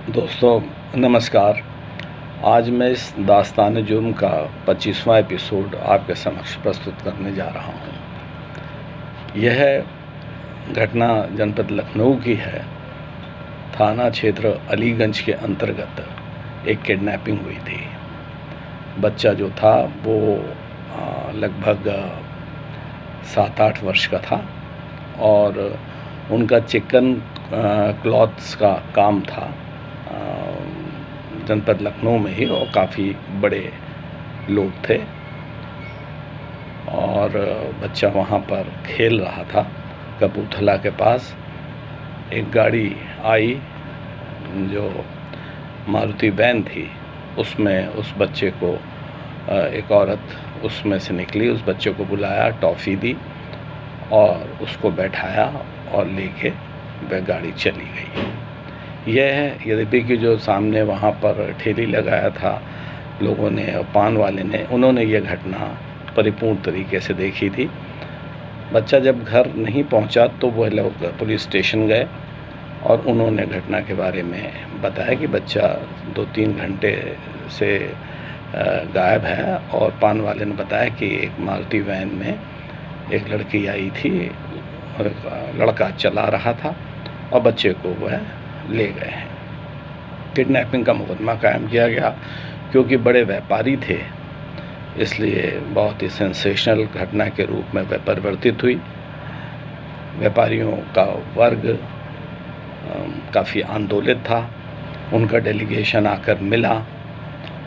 दोस्तों नमस्कार। आज मैं इस दास्तान जुर्म का 25वां एपिसोड आपके समक्ष प्रस्तुत करने जा रहा हूँ। यह घटना जनपद लखनऊ की है। थाना क्षेत्र अलीगंज के अंतर्गत एक किडनैपिंग हुई थी। बच्चा जो था वो लगभग 7-8 वर्ष का था और उनका चिकन क्लॉथ्स का काम था जनपद लखनऊ में ही, और काफ़ी बड़े लोग थे और बच्चा वहाँ पर खेल रहा था। कपूरथला के पास एक गाड़ी आई जो मारुति वैन थी, उसमें उस बच्चे को एक औरत उसमें से निकली, उस बच्चे को बुलाया, टॉफ़ी दी और उसको बैठाया और लेके वह गाड़ी चली गई। यह है यद्यपि कि जो सामने वहाँ पर ठेली लगाया था लोगों ने और पान वाले ने, उन्होंने ये घटना परिपूर्ण तरीके से देखी थी। बच्चा जब घर नहीं पहुँचा तो वह लोग पुलिस स्टेशन गए और उन्होंने घटना के बारे में बताया कि बच्चा 2-3 घंटे से गायब है, और पान वाले ने बताया कि एक मारुति वैन में एक लड़की आई थी और लड़का चला रहा था और बच्चे को वह ले गए हैं। किडनैपिंग का मुकदमा कायम किया गया क्योंकि बड़े व्यापारी थे, इसलिए बहुत ही सेंसेशनल घटना के रूप में वह परिवर्तित हुई। व्यापारियों का वर्ग काफ़ी आंदोलित था। उनका डेलीगेशन आकर मिला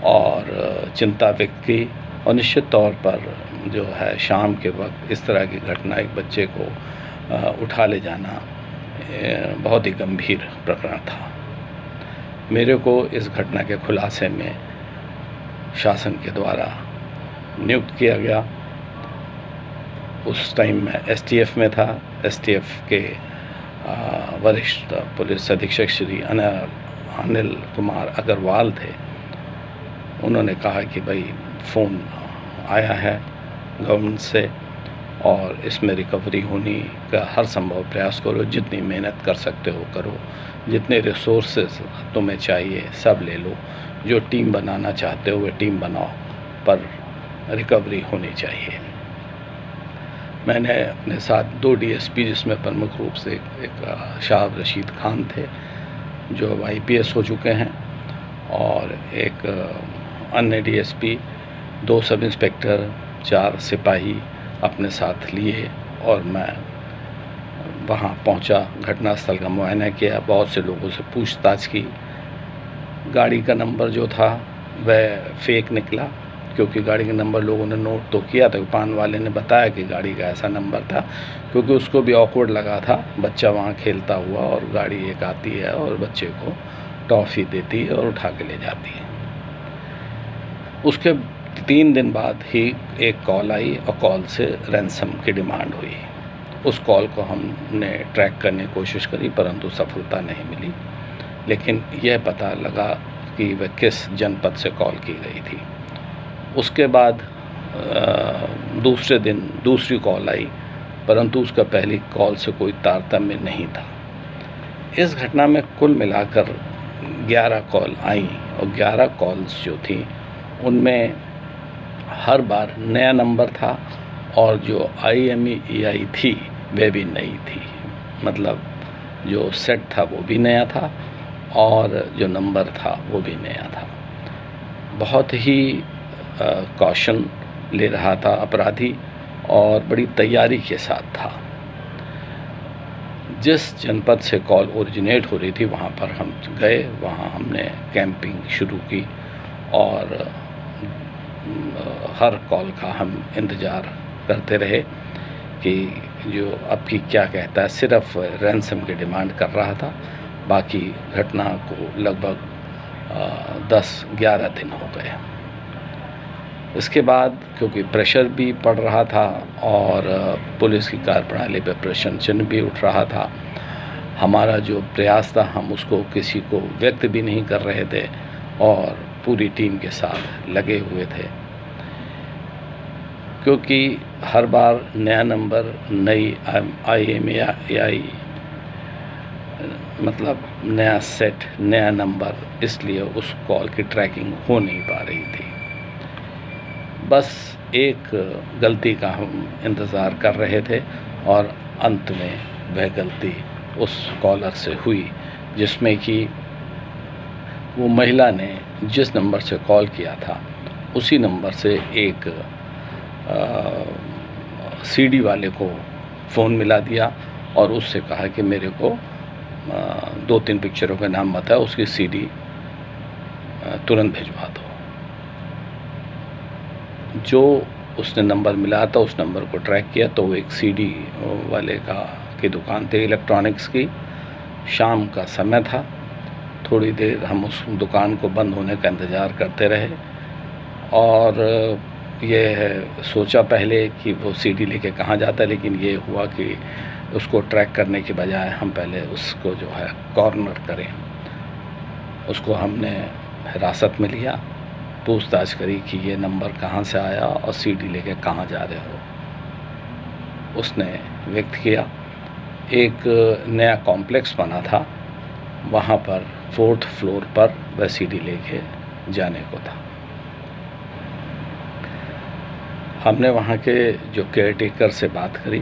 और चिंता व्यक्त की, और निश्चित तौर पर जो है शाम के वक्त इस तरह की घटना, एक बच्चे को उठा ले जाना बहुत ही गंभीर प्रकरण था। मेरे को इस घटना के खुलासे में शासन के द्वारा नियुक्त किया गया। उस टाइम मैं एसटीएफ में था। एसटीएफ के वरिष्ठ पुलिस अधीक्षक श्री अनिल कुमार अग्रवाल थे। उन्होंने कहा कि भाई फ़ोन आया है गवर्नमेंट से और इसमें रिकवरी होने का हर संभव प्रयास करो, जितनी मेहनत कर सकते हो करो, जितने रिसोर्सेज तुम्हें चाहिए सब ले लो, जो टीम बनाना चाहते हो वह टीम बनाओ, पर रिकवरी होनी चाहिए। मैंने अपने साथ 2 डीएसपी, जिसमें प्रमुख रूप से एक शाह रशीद खान थे जो अब IPS हो चुके हैं, और एक अन्य डीएसपी, 2 सब इंस्पेक्टर, 4 सिपाही अपने साथ लिए और मैं वहाँ पहुँचा। घटनास्थल का मुआयना किया, बहुत से लोगों से पूछताछ की। गाड़ी का नंबर जो था वह फेक निकला, क्योंकि गाड़ी का नंबर लोगों ने नोट तो किया था। पान वाले ने बताया कि गाड़ी का ऐसा नंबर था, क्योंकि उसको भी ऑकवर्ड लगा था। बच्चा वहाँ खेलता हुआ और गाड़ी एक आती है और बच्चे को टॉफ़ी देती है और उठा के ले जाती है। उसके 3 दिन बाद ही एक कॉल आई और कॉल से रैंसम की डिमांड हुई। उस कॉल को हमने ट्रैक करने की कोशिश करी, परंतु सफलता नहीं मिली। लेकिन यह पता लगा कि वह किस जनपद से कॉल की गई थी। उसके बाद दूसरे दिन दूसरी कॉल आई, परंतु उसका पहली कॉल से कोई तारतम्य नहीं था। इस घटना में कुल मिलाकर 11 कॉल आई, और 11 कॉल्स जो थी उनमें हर बार नया नंबर था, और जो IMEI थी वह भी नई थी। मतलब जो सेट था वो भी नया था और जो नंबर था वो भी नया था। बहुत ही कॉशन ले रहा था अपराधी, और बड़ी तैयारी के साथ था। जिस जनपद से कॉल ओरिजिनेट हो रही थी वहाँ पर हम गए, वहाँ हमने कैंपिंग शुरू की और हर कॉल का हम इंतज़ार करते रहे कि जो अब की क्या कहता है। सिर्फ रैंसम की डिमांड कर रहा था। बाकी घटना को लगभग 10-11 दिन हो गए। इसके बाद क्योंकि प्रेशर भी पड़ रहा था और पुलिस की कार्यप्रणाली पर प्रश्न चिन्ह भी उठ रहा था, हमारा जो प्रयास था हम उसको किसी को व्यक्त भी नहीं कर रहे थे और पूरी टीम के साथ लगे हुए थे, क्योंकि हर बार नया नंबर, नई IMEI मतलब नया सेट, नया नंबर, इसलिए उस कॉल की ट्रैकिंग हो नहीं पा रही थी। बस एक गलती का हम इंतज़ार कर रहे थे और अंत में वह गलती उस कॉलर से हुई, जिसमें कि वो महिला ने जिस नंबर से कॉल किया था उसी नंबर से एक सीडी वाले को फ़ोन मिला दिया और उससे कहा कि मेरे को 2-3 पिक्चरों के नाम बताया, उसकी सीडी तुरंत भिजवा दो। जो उसने नंबर मिला था उस नंबर को ट्रैक किया तो वो एक सीडी वाले की दुकान थी इलेक्ट्रॉनिक्स की। शाम का समय था। थोड़ी देर हम उस दुकान को बंद होने का इंतज़ार करते रहे और ये सोचा पहले कि वो सीडी लेके कहाँ जाता है, लेकिन ये हुआ कि उसको ट्रैक करने के बजाय हम पहले उसको जो है कॉर्नर करें। उसको हमने हिरासत में लिया, पूछताछ करी कि ये नंबर कहाँ से आया और सीडी लेके कहाँ जा रहे हो। उसने व्यक्त किया एक नया कॉम्प्लेक्स बना था, वहाँ पर 4th फ्लोर पर वह सीडी लेके जाने को था। हमने वहाँ के जो केयरटेकर से बात करी।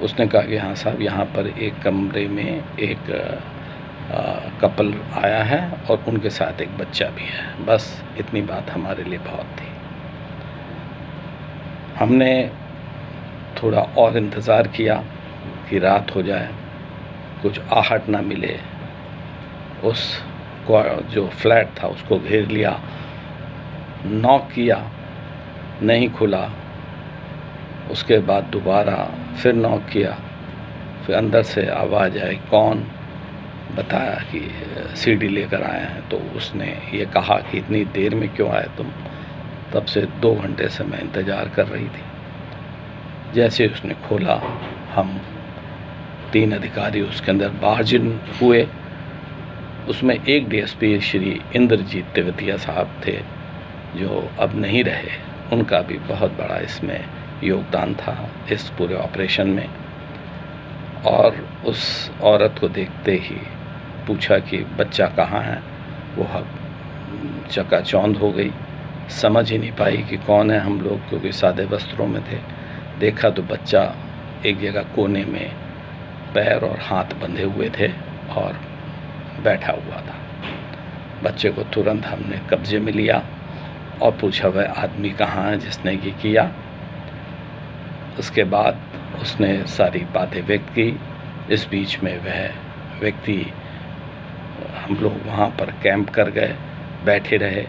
उसने कहा कि हाँ साहब, यहाँ पर एक कमरे में एक कपल आया है और उनके साथ एक बच्चा भी है। बस इतनी बात हमारे लिए बहुत थी। हमने थोड़ा और इंतज़ार किया कि रात हो जाए, कुछ आहट ना मिले। उस जो फ्लैट था उसको घेर लिया, नॉक किया, नहीं खुला। उसके बाद दोबारा फिर नॉक किया, फिर अंदर से आवाज़ आई, कौन? बताया कि सीडी लेकर आए हैं। तो उसने ये कहा कि इतनी देर में क्यों आए तुम? तब से 2 घंटे से मैं इंतज़ार कर रही थी। जैसे उसने खोला, हम 3 अधिकारी उसके अंदर बार्जिन हुए। उसमें एक डीएसपी श्री इंद्रजीत तेवतिया साहब थे, जो अब नहीं रहे। उनका भी बहुत बड़ा इसमें योगदान था इस पूरे ऑपरेशन में। और उस औरत को देखते ही पूछा कि बच्चा कहाँ है। वो चकाचौंध हो गई, समझ ही नहीं पाई कि कौन है हम लोग, क्योंकि सादे वस्त्रों में थे। देखा तो बच्चा एक जगह कोने में पैर और हाथ बंधे हुए थे और बैठा हुआ था। बच्चे को तुरंत हमने कब्जे में लिया और पूछा वह आदमी कहाँ है जिसने ये किया। उसके बाद उसने सारी बातें व्यक्त की। इस बीच में वह व्यक्ति, हम लोग वहाँ पर कैंप कर गए, बैठे रहे।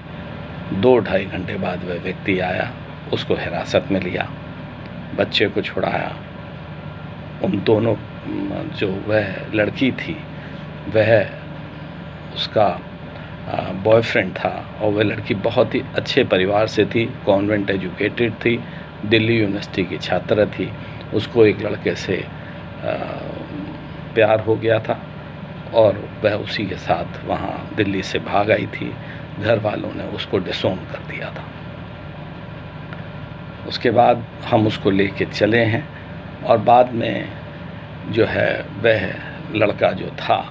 2-2.5 घंटे बाद वह व्यक्ति आया, उसको हिरासत में लिया, बच्चे को छुड़ाया। उन दोनों, जो वह लड़की थी वह उसका बॉयफ्रेंड था और वह लड़की बहुत ही अच्छे परिवार से थी, कॉन्वेंट एजुकेटेड थी, दिल्ली यूनिवर्सिटी की छात्रा थी। उसको एक लड़के से प्यार हो गया था और वह उसी के साथ वहाँ दिल्ली से भाग आई थी। घर वालों ने उसको डिसोन कर दिया था। उसके बाद हम उसको लेके चले हैं और बाद में जो है वह लड़का जो था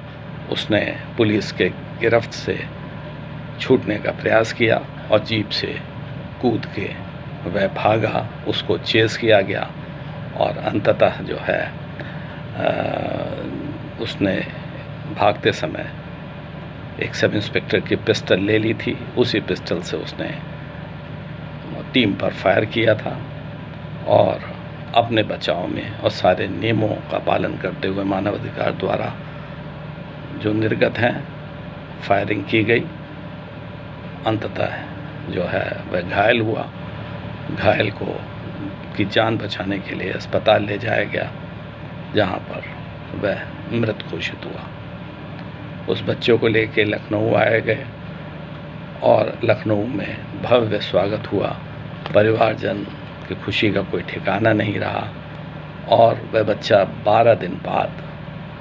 उसने पुलिस के गिरफ्त से छूटने का प्रयास किया और जीप से कूद के वह भागा। उसको चेस किया गया और अंततः जो है उसने भागते समय एक सब इंस्पेक्टर की पिस्टल ले ली थी। उसी पिस्टल से उसने टीम पर फायर किया था और अपने बचाव में और सारे नियमों का पालन करते हुए मानवाधिकार द्वारा जो निर्गत हैं फायरिंग की गई। अंततः जो है वह घायल हुआ। घायल को की जान बचाने के लिए अस्पताल ले जाया गया, जहां पर वह मृत घोषित हुआ। उस बच्चों को लेके लखनऊ आए गए और लखनऊ में भव्य स्वागत हुआ। परिवारजन की खुशी का कोई ठिकाना नहीं रहा और वह बच्चा 12 दिन बाद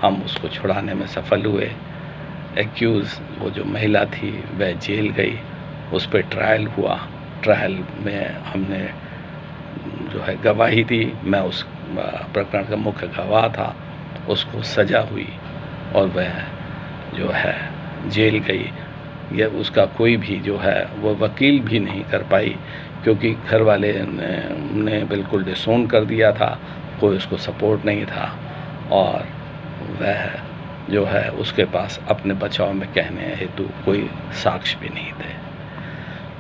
हम उसको छुड़ाने में सफल हुए। एक्यूज़ वो जो महिला थी वह जेल गई, उस पर ट्रायल हुआ। ट्रायल में हमने जो है गवाही दी। मैं उस प्रकरण का मुख्य गवाह था। उसको सज़ा हुई और वह जो है जेल गई। यह उसका कोई भी जो है वो वकील भी नहीं कर पाई, क्योंकि घर वाले ने बिल्कुल डिसोन कर दिया था, कोई उसको सपोर्ट नहीं था, और वह जो है उसके पास अपने बचाव में कहने हेतु कोई साक्ष्य भी नहीं थे।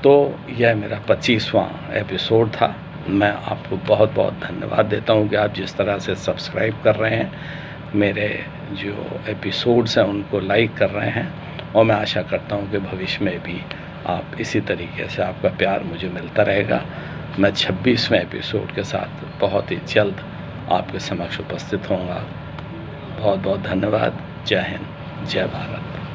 तो यह मेरा 25वां एपिसोड था। मैं आपको बहुत बहुत धन्यवाद देता हूँ कि आप जिस तरह से सब्सक्राइब कर रहे हैं, मेरे जो एपिसोड्स हैं उनको लाइक कर रहे हैं, और मैं आशा करता हूँ कि भविष्य में भी आप इसी तरीके से आपका प्यार मुझे मिलता रहेगा। मैं 26वें एपिसोड के साथ बहुत ही जल्द आपके समक्ष उपस्थित होऊंगा। बहुत बहुत धन्यवाद। जय हिंद, जय भारत।